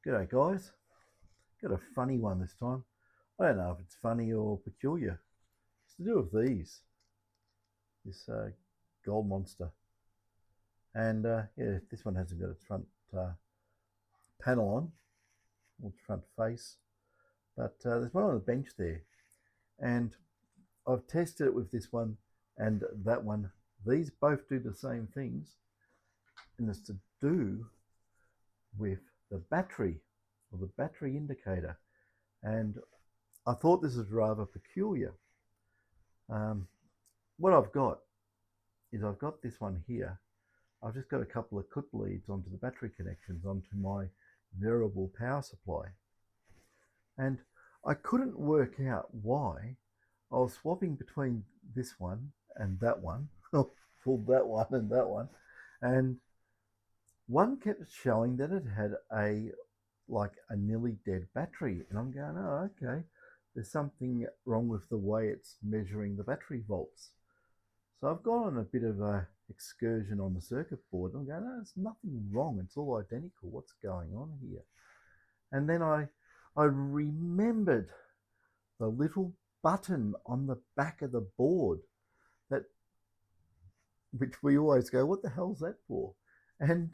G'day guys, got a funny one this time. I don't know if it's funny or peculiar. It's to do with this gold monster. And yeah, this one hasn't got its front panel on, or its front face, but there's one on the bench there. And I've tested it with this one and that one. These both do the same things, and it's to do with the battery, or the battery indicator. And I thought this was rather peculiar. What I've got is I've got this one here. I've just got a couple of clip leads onto the battery connections onto my variable power supply. And I couldn't work out why I was swapping between this one and that one. Pulled that one and that one. And one kept showing that it had a nearly dead battery. And I'm going, oh, okay. There's something wrong with the way it's measuring the battery volts. So I've gone on a bit of a excursion on the circuit board. I'm going, no, there's nothing wrong. It's all identical. What's going on here? And then I remembered the little button on the back of the board which we always go, what the hell's that for? And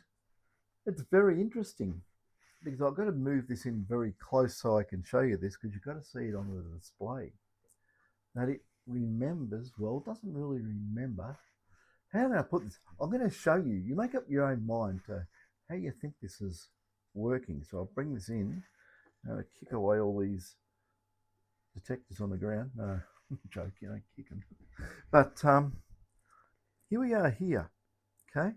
it's very interesting because I've got to move this in very close so I can show you this, because you've got to see it on the display. That it remembers, well, it doesn't really remember. How do I put this? I'm going to show you. You make up your own mind to how you think this is working. So I'll bring this in, kick away all these detectors on the ground. No, I'm joking, I kick them. But here we are here, okay?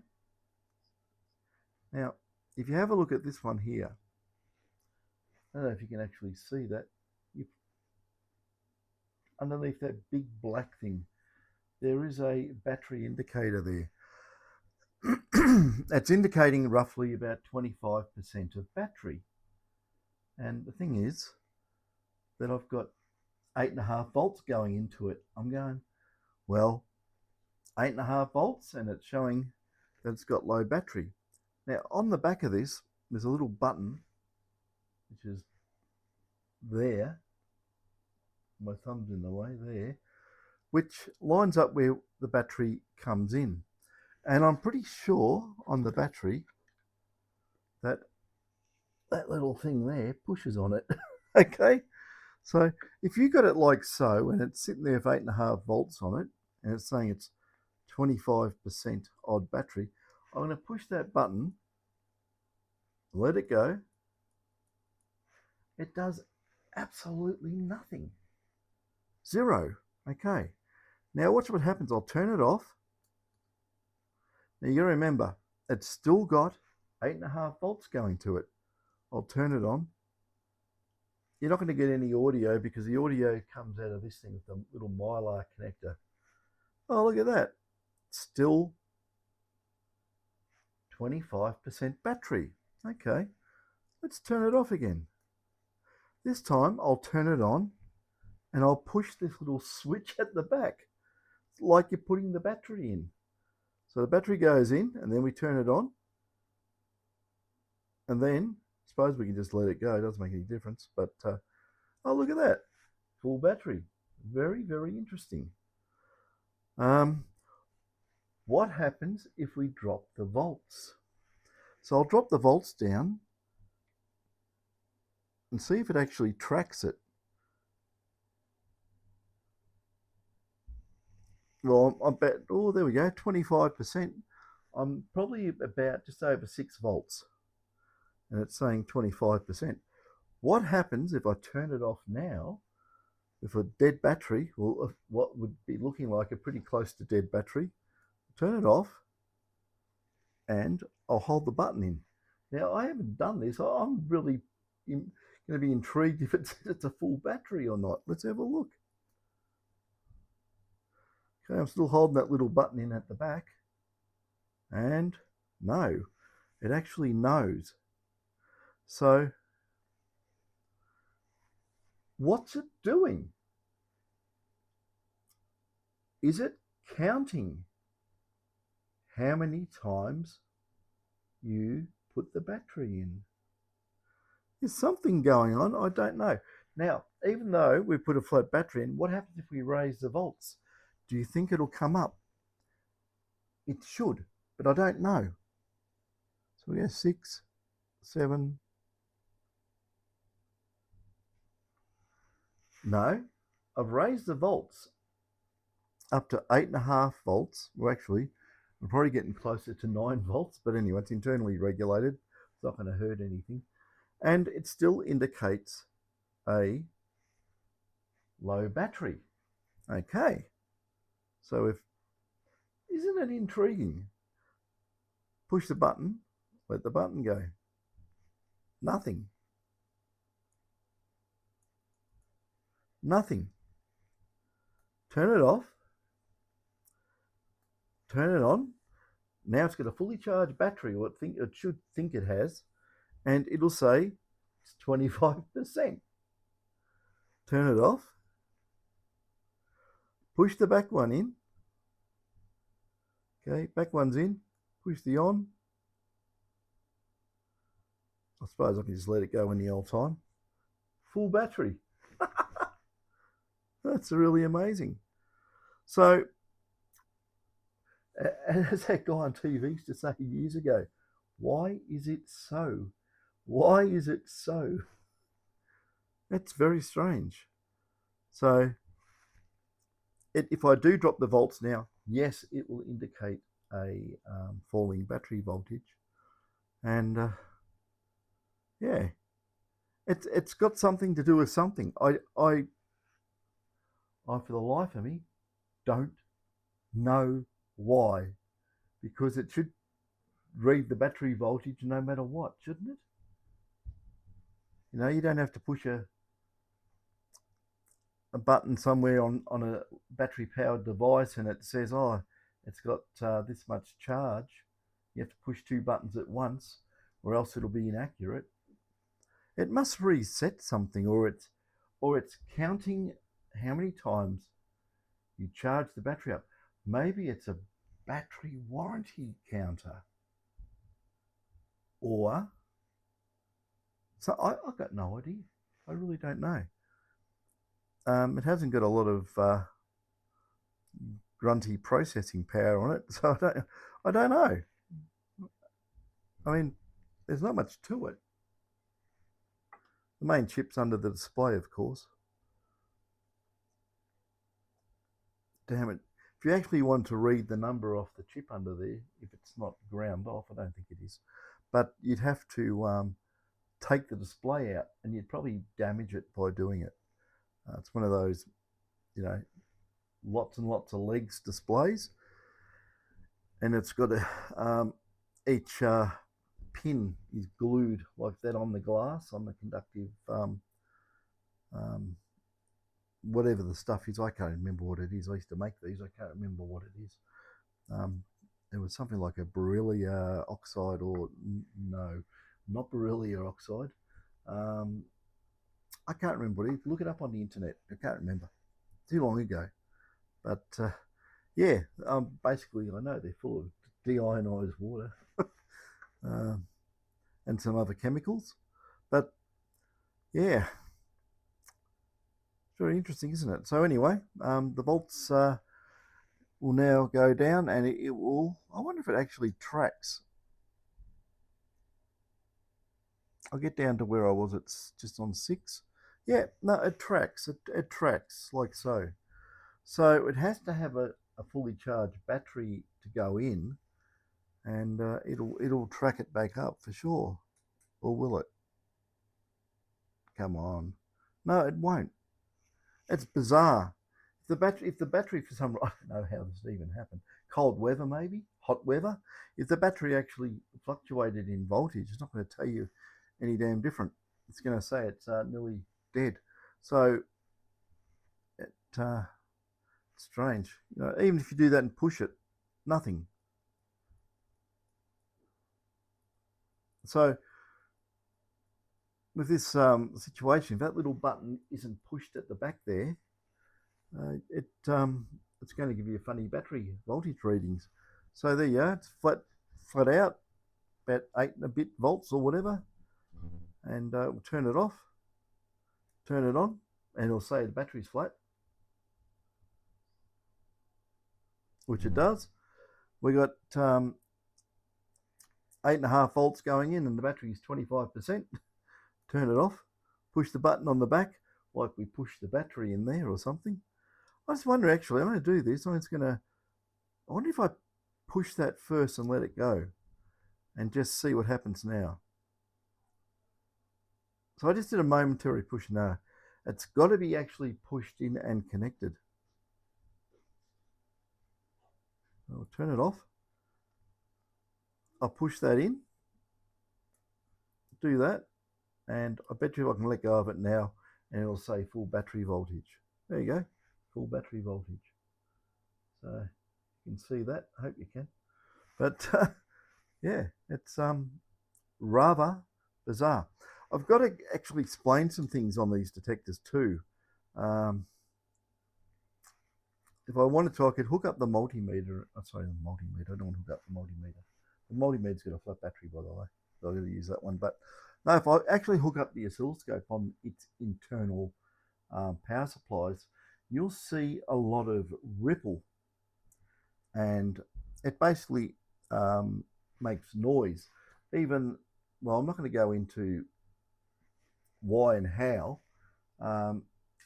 Now, if you have a look at this one here, I don't know if you can actually see that. Underneath that big black thing, there is a battery indicator there. It's indicating roughly about 25% of battery. And the thing is that I've got 8.5 volts going into it. I'm going, well, 8.5 volts, and it's showing that it's got low battery. Now, on the back of this, there's a little button, which is there. My thumb's in the way there, which lines up where the battery comes in. And I'm pretty sure on the battery that that little thing there pushes on it. Okay, so if you got it like so, and it's sitting there with 8.5 volts on it, and it's saying it's 25% odd battery, I'm going to push that button, let it go. It does absolutely nothing. Zero. Okay. Now watch what happens. I'll turn it off. Now you got to remember, it's still got 8.5 volts going to it. I'll turn it on. You're not going to get any audio because the audio comes out of this thing with the little mylar connector. Oh, look at that. Still 25% battery. Okay. Let's turn it off again. This time I'll turn it on and I'll push this little switch at the back. It's like you're putting the battery in. So the battery goes in and then we turn it on. And then, I suppose we can just let it go. It doesn't make any difference. But, oh, look at that. Full battery. Very, very interesting. What happens if we drop the volts? So I'll drop the volts down and see if it actually tracks it. Well, I bet, oh, there we go, 25%. I'm probably about just over 6 volts. And it's saying 25%. What happens if I turn it off now with a dead battery? Well, what would be looking like a pretty close to dead battery. Turn it off and I'll hold the button in. Now, I haven't done this. I'm really going to be intrigued if it's a full battery or not. Let's have a look. Okay, I'm still holding that little button in at the back. And no, it actually knows. So, what's it doing? Is it counting how many times you put the battery in? There's something going on. I don't know. Now, even though we put a flat battery in, what happens if we raise the volts? Do you think it'll come up? It should, but I don't know. So we have 6, 7. No, I've raised the volts up to 8.5 volts. Well, actually, we're probably getting closer to 9 volts, but anyway, it's internally regulated. It's not going to hurt anything. And it still indicates a low battery. Okay, so isn't it intriguing? Push the button, let the button go. Nothing. Nothing. Turn it off. Turn it on. Now it's got a fully charged battery, or it should think it has, and it'll say it's 25%. Turn it off. Push the back one in. Okay, back one's in. Push the on. I suppose I can just let it go any old time. Full battery. That's really amazing. So, as that guy on TV used to say years ago, why is it so? Why is it so? That's very strange. So, if I do drop the volts now, yes, it will indicate a falling battery voltage. And yeah, it's got something to do with something. I for the life of me don't know why, because it should read the battery voltage no matter what, shouldn't it? You know, you don't have to push a button somewhere on a battery powered device and it says, oh, it's got this much charge. You have to push 2 buttons at once or else it'll be inaccurate. It must reset something, or it's counting how many times you charge the battery up. Maybe it's a battery warranty counter. Or, so I've got no idea. I really don't know. It hasn't got a lot of grunty processing power on it, so I don't know. I mean, there's not much to it. The main chip's under the display, of course. Damn it. If you actually want to read the number off the chip under there, if it's not ground off, I don't think it is, but you'd have to take the display out and you'd probably damage it by doing it. It's one of those, you know, lots and lots of legs displays, and it's got each pin is glued like that on the glass, on the conductive whatever the stuff is. I can't remember what it is. I used to make these. I can't remember what it is. It was something like a beryllium oxide, or no, not beryllium oxide. I can't remember what it is. Look it up on the internet. I can't remember. Too long ago. But yeah, basically I know they're full of deionized water and some other chemicals. But yeah, it's very interesting, isn't it? So anyway, the volts will now go down, and it will, I wonder if it actually tracks. I'll get down to where I was. It's just on 6. Yeah, no, it tracks. It tracks like so. So it has to have a fully charged battery to go in, and it'll track it back up for sure. Or will it? Come on. No, it won't. It's bizarre. If the battery for some, I don't know how this even happened. Cold weather, maybe hot weather. If the battery actually fluctuated in voltage, it's not going to tell you any damn different. It's going to say it's nearly dead. So it's strange. You know, even if you do that and push it, nothing. So with this situation, if that little button isn't pushed at the back there, it's going to give you funny battery voltage readings. So there you are. It's flat out, about 8 and a bit volts or whatever, and we'll turn it off, turn it on, and it'll say the battery's flat, which it does. We got 8.5 volts going in and the battery's 25%. Turn it off, push the button on the back like we push the battery in there or something. I just wonder, actually, I'm going to do this. I wonder if I push that first and let it go and just see what happens now. So I just did a momentary push. No, it's got to be actually pushed in and connected. I'll turn it off. I'll push that in, do that, and I bet you I can let go of it now and it'll say full battery voltage. There you go, full battery voltage. So you can see that, I hope you can. But yeah, it's rather bizarre. I've got to actually explain some things on these detectors too. If I wanted to, I could hook up the multimeter. Sorry, the multimeter. I don't want to hook up the multimeter. The multimeter's got a flat battery, by the way, so I'm going to use that one. But no, if I actually hook up the oscilloscope on its internal power supplies, you'll see a lot of ripple, and it basically makes noise. Even, well, I'm not going to go into why and how.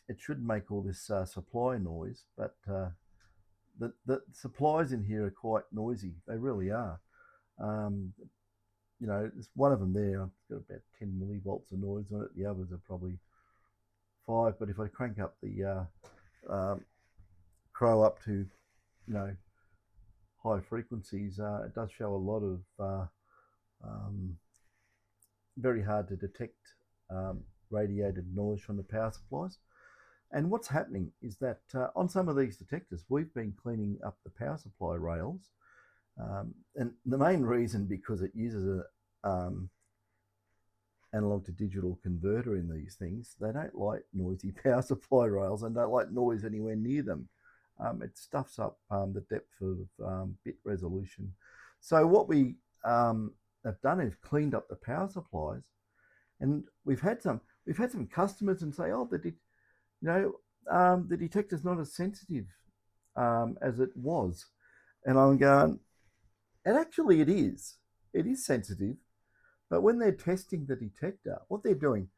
It should make all this supply noise, but the supplies in here are quite noisy. They really are. You know, there's one of them there. I've got about 10 millivolts of noise on it. The others are probably 5. But if I crank up the crow up to, you know, high frequencies, it does show a lot of very hard to detect radiated noise from the power supplies. And what's happening is that on some of these detectors, we've been cleaning up the power supply rails. And the main reason, because it uses a analog to digital converter in these things, they don't like noisy power supply rails and don't like noise anywhere near them. It stuffs up the depth of bit resolution. So what we have done is cleaned up the power supplies, and we've had some customers and say, oh, the detector's not as sensitive as it was. And I'm going, and actually it is. It is sensitive. But when they're testing the detector, what they're doing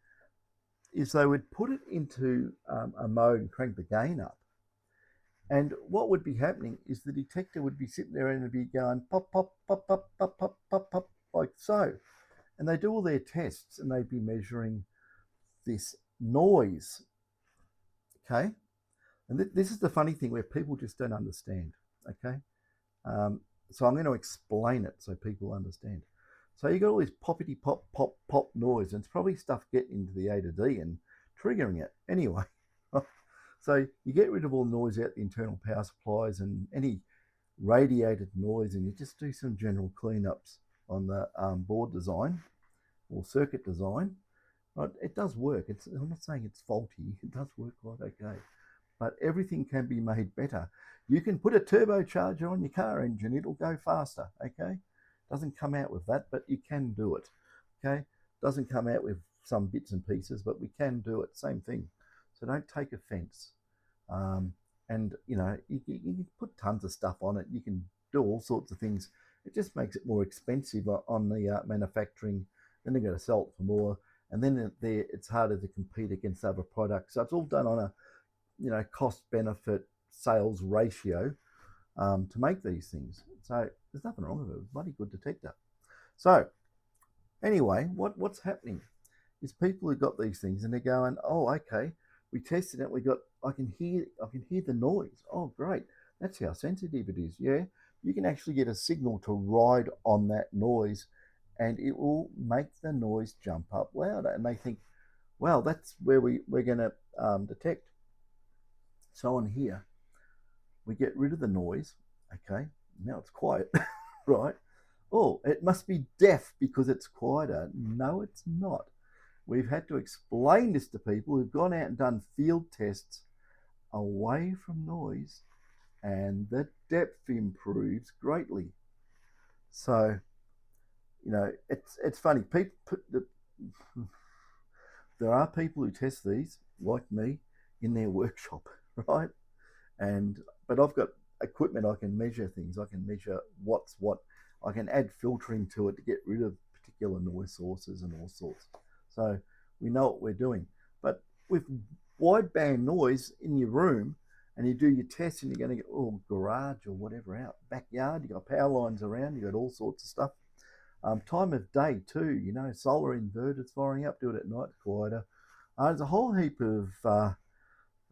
is they would put it into a mode and crank the gain up. And what would be happening is the detector would be sitting there and it'd be going pop, pop, pop, pop, pop, pop, pop, pop, like so. And they do all their tests and they'd be measuring this noise. Okay. And this is the funny thing where people just don't understand. Okay. So I'm going to explain it so people understand. So you got all this poppity pop, pop, pop noise, and it's probably stuff getting into the A to D and triggering it anyway. So you get rid of all noise out the internal power supplies and any radiated noise, and you just do some general cleanups on the board design or circuit design. Right? It does work. I'm not saying it's faulty. It does work quite okay. But everything can be made better. You can put a turbocharger on your car engine. It'll go faster, okay? Doesn't come out with that, but you can do it, okay? Doesn't come out with some bits and pieces, but we can do it. Same thing. So don't take offense. And, you know, you can put tons of stuff on it. You can do all sorts of things. It just makes it more expensive on the manufacturing. Then they've got to sell it for more. And then it's harder to compete against other products. So it's all done on a, you know, cost benefit sales ratio to make these things. So there's nothing wrong with it. It's a bloody good detector. So anyway, what's happening is people who got these things and they're going, oh, okay, we tested it. I can hear the noise. Oh, great. That's how sensitive it is. Yeah, you can actually get a signal to ride on that noise, and it will make the noise jump up louder. And they think, well, that's where we're going to detect. So on here, we get rid of the noise. Okay, now it's quiet, right? Oh, it must be deaf because it's quieter. No, it's not. We've had to explain this to people who've gone out and done field tests away from noise, and the depth improves greatly. So, you know, it's funny. People there are people who test these, like me, in their workshop, right? And but I've got equipment. I can measure things. I can measure what's what. I can add filtering to it to get rid of particular noise sources and all sorts. So we know what we're doing. But with wideband noise in your room, and you do your tests, and you're going to get garage or whatever out, backyard. You got power lines around. You got all sorts of stuff. Time of day too. Solar inverters firing up. Do it at night, quieter. There's a whole heap of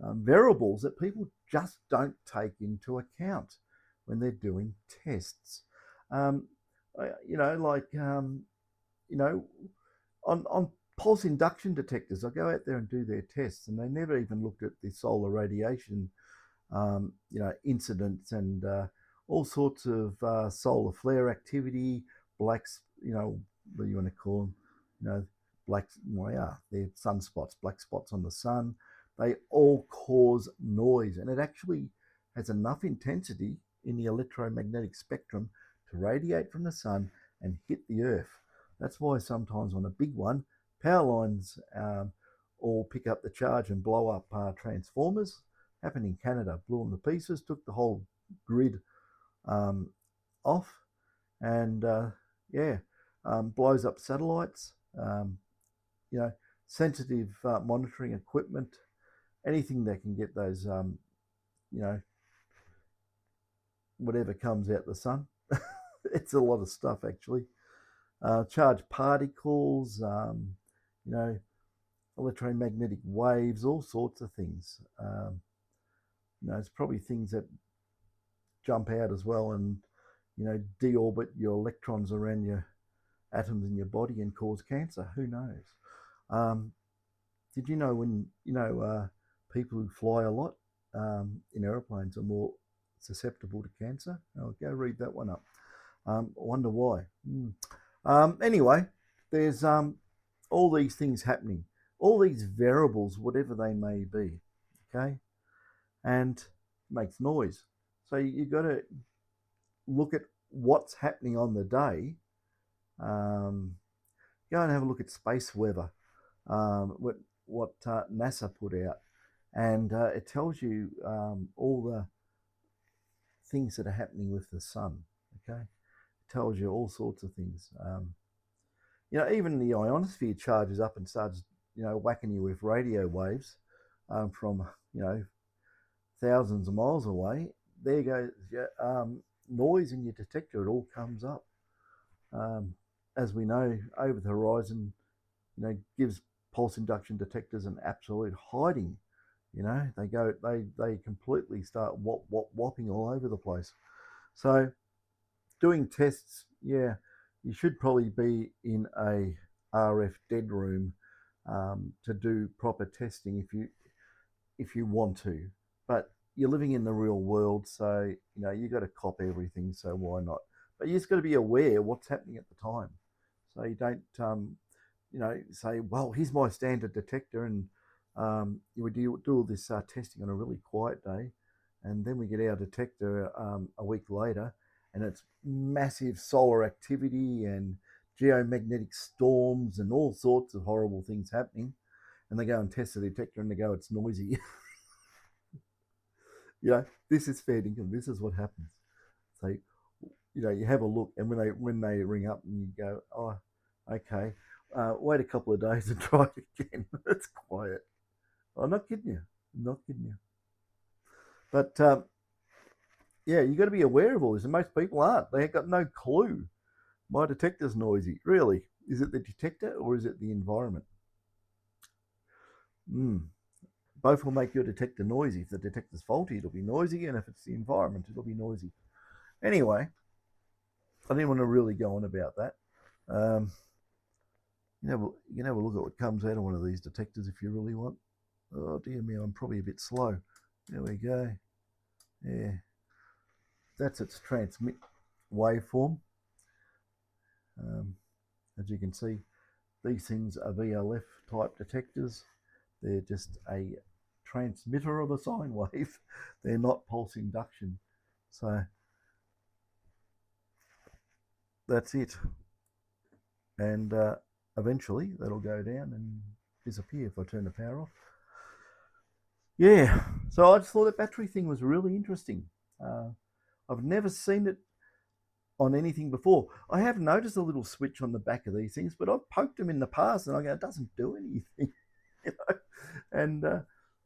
variables that people just don't take into account when they're doing tests. Um, like on pulse induction detectors, I go out there and do their tests, and they never even looked at the solar radiation, incidents and all sorts of solar flare activity, blacks, what do you want to call them? Black, well, yeah, they're sunspots, black spots on the sun. They all cause noise, and it actually has enough intensity in the electromagnetic spectrum to radiate from the sun and hit the earth. That's why sometimes on a big one, power lines all pick up the charge and blow up transformers. Happened in Canada, blew them to pieces, took the whole grid off, and blows up satellites. Sensitive monitoring equipment, anything that can get those, whatever comes out the sun. It's a lot of stuff actually. Charged particles, electromagnetic waves, all sorts of things. It's probably things that jump out as well and, deorbit your electrons around your atoms in your body and cause cancer. Who knows? Did you know people who fly a lot in aeroplanes are more susceptible to cancer? I'll go read that one up. I wonder why. Anyway, there's all these things happening, all these variables, whatever they may be, okay, and makes noise. So you got to look at what's happening on the day. Go and have a look at space weather, what NASA put out, and it tells you all the things that are happening with the sun. Okay, it tells you all sorts of things. Even the ionosphere charges up and starts, whacking you with radio waves from, thousands of miles away. There goes noise in your detector. It all comes up. As we know, over the horizon, gives pulse induction detectors an absolute hiding. They completely start whopping all over the place. So doing tests, you should probably be in a RF dead room to do proper testing if you want to. But you're living in the real world, so you got to cop everything. So why not? But you just got to be aware what's happening at the time, so you don't say, well, here's my standard detector, and you would do all this testing on a really quiet day, and then we get our detector a week later, and it's massive solar activity and geomagnetic storms and all sorts of horrible things happening, and they go and test the detector and they go, it's noisy. This is fair income. This is what happens. So, you have a look, and when they ring up and you go, oh, okay, wait a couple of days and try it again. It's quiet. I'm not kidding you. I'm not kidding you. But you got to be aware of all this, and most people aren't. They have got no clue. My detector's noisy. Really? Is it the detector or is it the environment? Both will make your detector noisy. If the detector's faulty, it'll be noisy, and if it's the environment, it'll be noisy. Anyway, I didn't want to really go on about that. You can have a look at what comes out of one of these detectors if you really want. Oh dear me, I'm probably a bit slow. There we go. Yeah, that's its transmit waveform. As you can see, these things are VLF type detectors. They're just a transmitter of a sine wave. They're not pulse induction. So that's it. And eventually that'll go down and disappear if I turn the power off. Yeah, so I just thought that battery thing was really interesting. I've never seen it on anything before. I have noticed a little switch on the back of these things, but I've poked them in the past and I go, it doesn't do anything. You know? And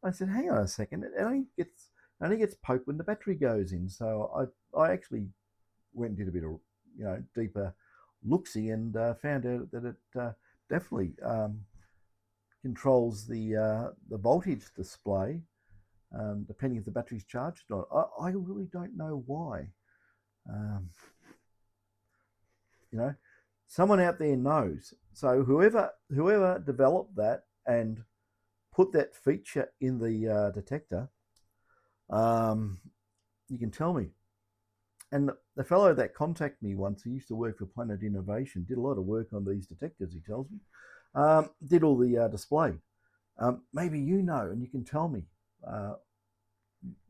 I said, hang on a second, it only gets poked when the battery goes in. So I actually went and did a bit of deeper looksy and found out that it definitely controls the voltage display depending if the battery's charged or not. I really don't know why. Um, Someone out there knows. So whoever developed that and put that feature in the detector, you can tell me. And the fellow that contacted me once, he used to work for Planet Innovation, did a lot of work on these detectors, he tells me, did all the display. Maybe you know, and you can tell me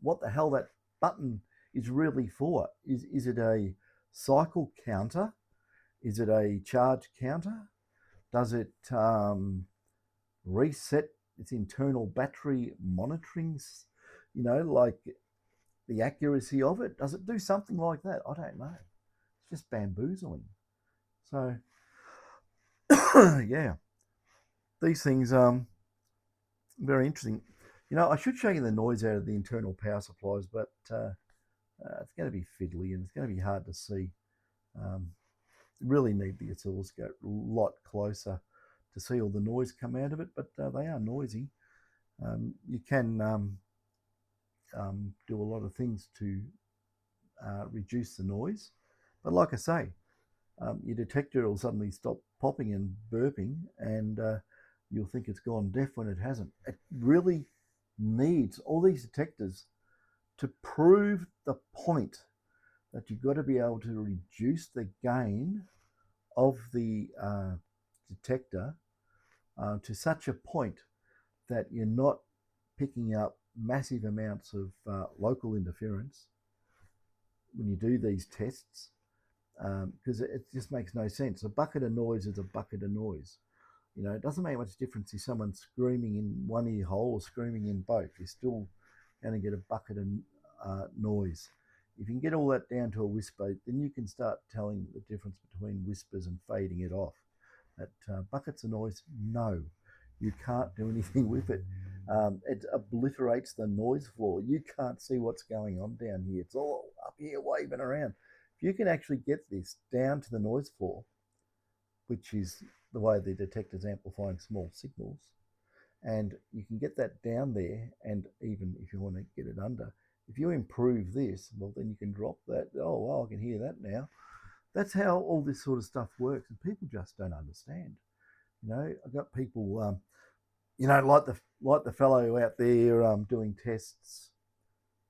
what the hell that button is really for. Is it a cycle counter? Is it a charge counter? Does it reset its internal battery monitoring, like the accuracy of it? Does it do something like that? I don't know. It's just bamboozling. So, yeah, these things very interesting. I should show you the noise out of the internal power supplies, but it's going to be fiddly and it's going to be hard to see. Really need the oscilloscope a lot closer to see all the noise come out of it, but they are noisy. You can do a lot of things to reduce the noise, but like I say, your detector will suddenly stop popping and burping, and you'll think it's gone deaf when it hasn't. It really needs all these detectors to prove the point that you've got to be able to reduce the gain of the detector to such a point that you're not picking up massive amounts of local interference when you do these tests, because it just makes no sense. A bucket of noise is a bucket of noise. It doesn't make much difference if someone's screaming in one ear hole or screaming in both. You're still going to get a bucket of noise. If you can get all that down to a whisper, then you can start telling the difference between whispers and fading it off. But buckets of noise, no, you can't do anything with it. It obliterates the noise floor. You can't see what's going on down here. It's all up here waving around. If you can actually get this down to the noise floor, which is the way the detector's amplifying small signals, and you can get that down there, and even if you want to get it under, if you improve this, well, then you can drop that. Oh, well, I can hear that now. That's how all this sort of stuff works, and people just don't understand. I've got people, like the fellow out there doing tests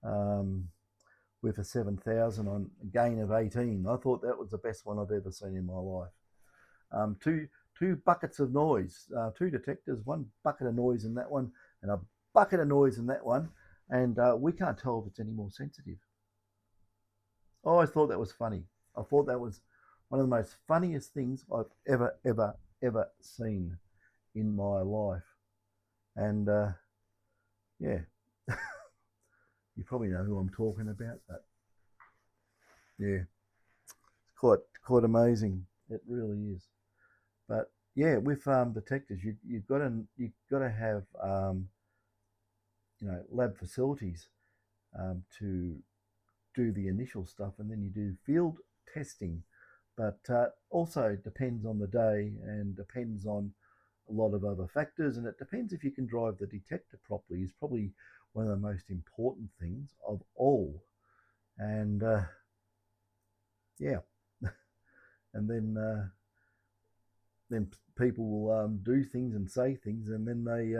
with a 7,000 on a gain of 18. I thought that was the best one I've ever seen in my life. Two buckets of noise, two detectors, one bucket of noise in that one, and a bucket of noise in that one, and we can't tell if it's any more sensitive. I always thought that was funny. I thought that was one of the most funniest things I've ever seen in my life. And yeah, you probably know who I'm talking about, but yeah, it's quite amazing. It really is. But yeah, with detectors, you've got to have lab facilities to do the initial stuff, and then you do field testing. But also depends on the day and depends on a lot of other factors, and it depends if you can drive the detector properly. Is probably one of the most important things of all. And yeah, and then people will do things and say things, and then they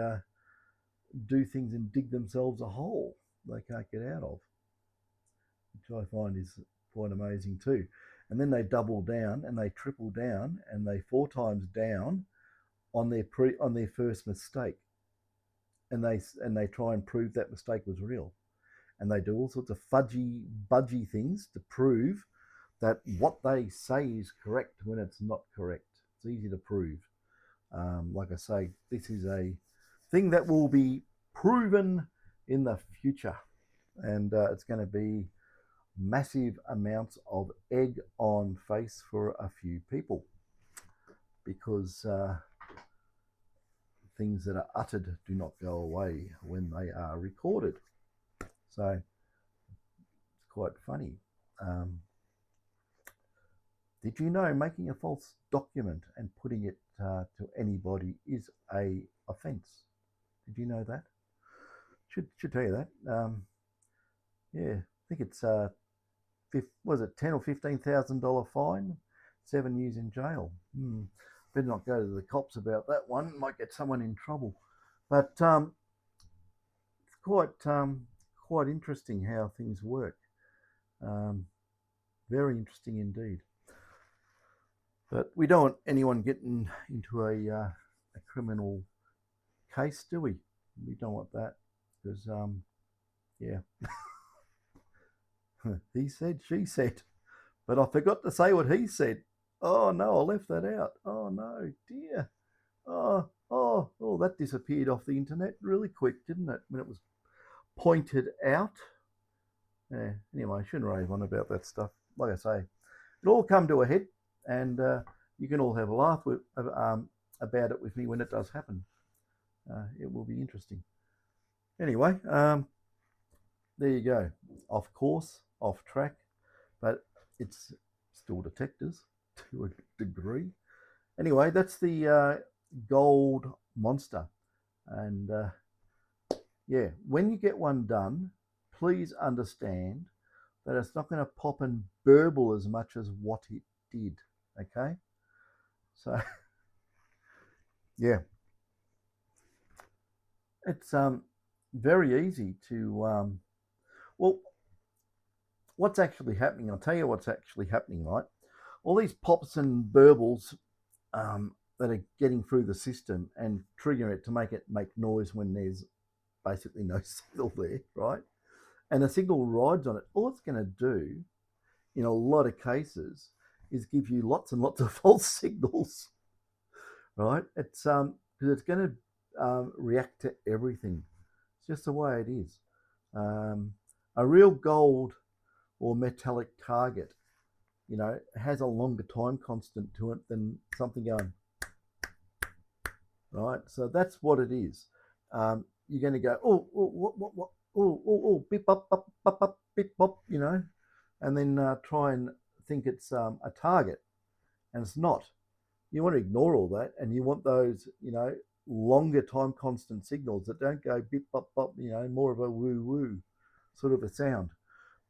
do things and dig themselves a hole they can't get out of, which I find is quite amazing too. And then they double down and they triple down and they 4 times down on their first mistake, and they try and prove that mistake was real, and they do all sorts of budgy things to prove that what they say is correct when it's not correct. It's easy to prove. Like I say, this is a thing that will be proven in the future, and it's going to be massive amounts of egg on face for a few people, because things that are uttered do not go away when they are recorded. So it's quite funny. Did you know making a false document and putting it to anybody is a offence? Did you know that? Should tell you that. Yeah, I think it's was it $10,000 or $15,000 fine, 7 years in jail. Better not go to the cops about that one. Might get someone in trouble. But it's quite interesting how things work. Very interesting indeed. But we don't want anyone getting into a criminal case, do we? We don't want that, because yeah. He said, she said, but I forgot to say what he said. Oh no, I left that out. Oh no, dear. Oh, that disappeared off the internet really quick, didn't it? When it was pointed out. Yeah, anyway, I shouldn't rave on about that stuff. Like I say, it'll all come to a head, and you can all have a laugh about it with me when it does happen. It will be interesting. Anyway, there you go. Off course, off track, but it's still detectors to a degree. Anyway, that's the gold monster. And yeah, when you get one done, please understand that it's not going to pop and burble as much as what it did. Okay? So, yeah. It's very easy to, well, what's actually happening, I'll tell you what's actually happening, right? All these pops and burbles that are getting through the system and triggering it to make it make noise when there's basically no signal there, right? And the signal rides on it. All it's going to do in a lot of cases is give you lots and lots of false signals, right? It's because it's going to react to everything. It's just the way it is. A real gold or metallic target, you know, has a longer time constant to it than something going, right? So that's what it is. You're going to go, what, bip, bop, bop, bop, bop, bip, bop, you know, and then try and think it's a target, and it's not. You want to ignore all that, and you want those, you know, longer time constant signals that don't go bip, bop, bop, you know, more of a woo woo sort of a sound.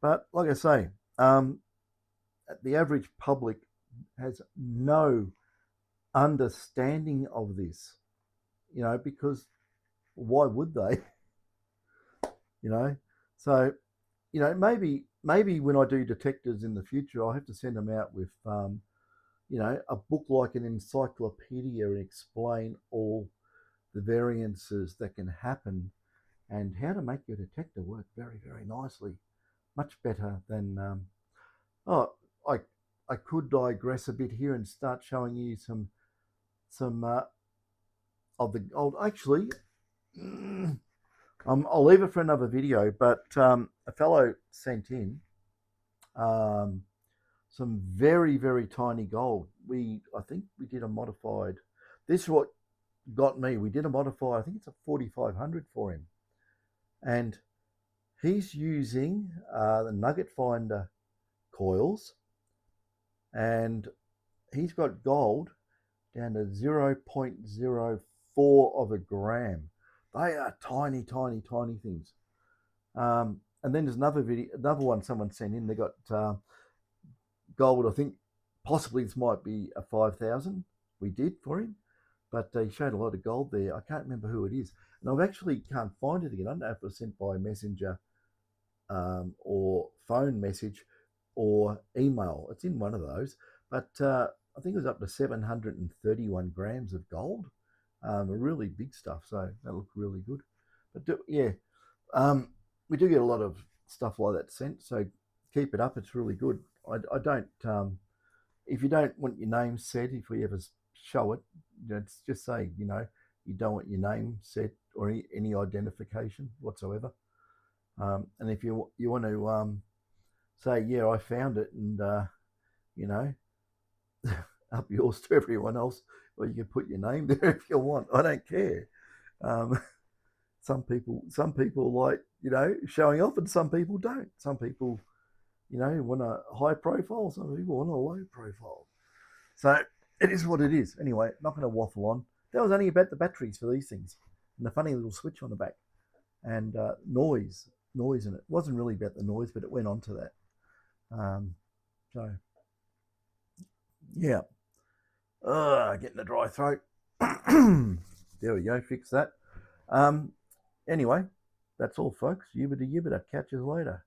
But like I say, the average public has no understanding of this, you know, because why would they? You know, so, you know, maybe when I do detectors in the future, I'll have to send them out with, you know, a book like an encyclopedia and explain all the variances that can happen and how to make your detector work very, very nicely. Much better than, oh, I could digress a bit here and start showing you some of the old, actually, I'll leave it for another video, but a fellow sent in some very, very tiny gold. I think we did a modified, this is what got me. We did a modified, I think it's a 4500 for him. And he's using the nugget finder coils, and he's got gold down to 0.04 of a gram. They are tiny, tiny, tiny things. And then there's another one someone sent in. They got gold. I think possibly this might be a 5,000 we did for him, but he showed a lot of gold there. I can't remember who it is, and I actually can't find it again. I don't know if it was sent by messenger or phone message or email. It's in one of those, but I think it was up to 731 grams of gold. Really big stuff, so that looked really good. But yeah, we do get a lot of stuff like that sent, so keep it up. It's really good. I don't, if you don't want your name said, if we ever show it, just say, you don't want your name set or any identification whatsoever. And if you want to say, yeah, I found it, and you know, up yours to everyone else, or you can put your name there if you want. I don't care. Um, some people like showing off, and some people don't. Some people want a high profile. Some people want a low profile. So it is what it is. Anyway, not going to waffle on. That was only about the batteries for these things and the funny little switch on the back and noise in it. It wasn't really about the noise, but it went on to that. So yeah, getting a dry throat. There we go, fix that. Anyway, that's all, folks. Yibbida yibbida. Catch you later.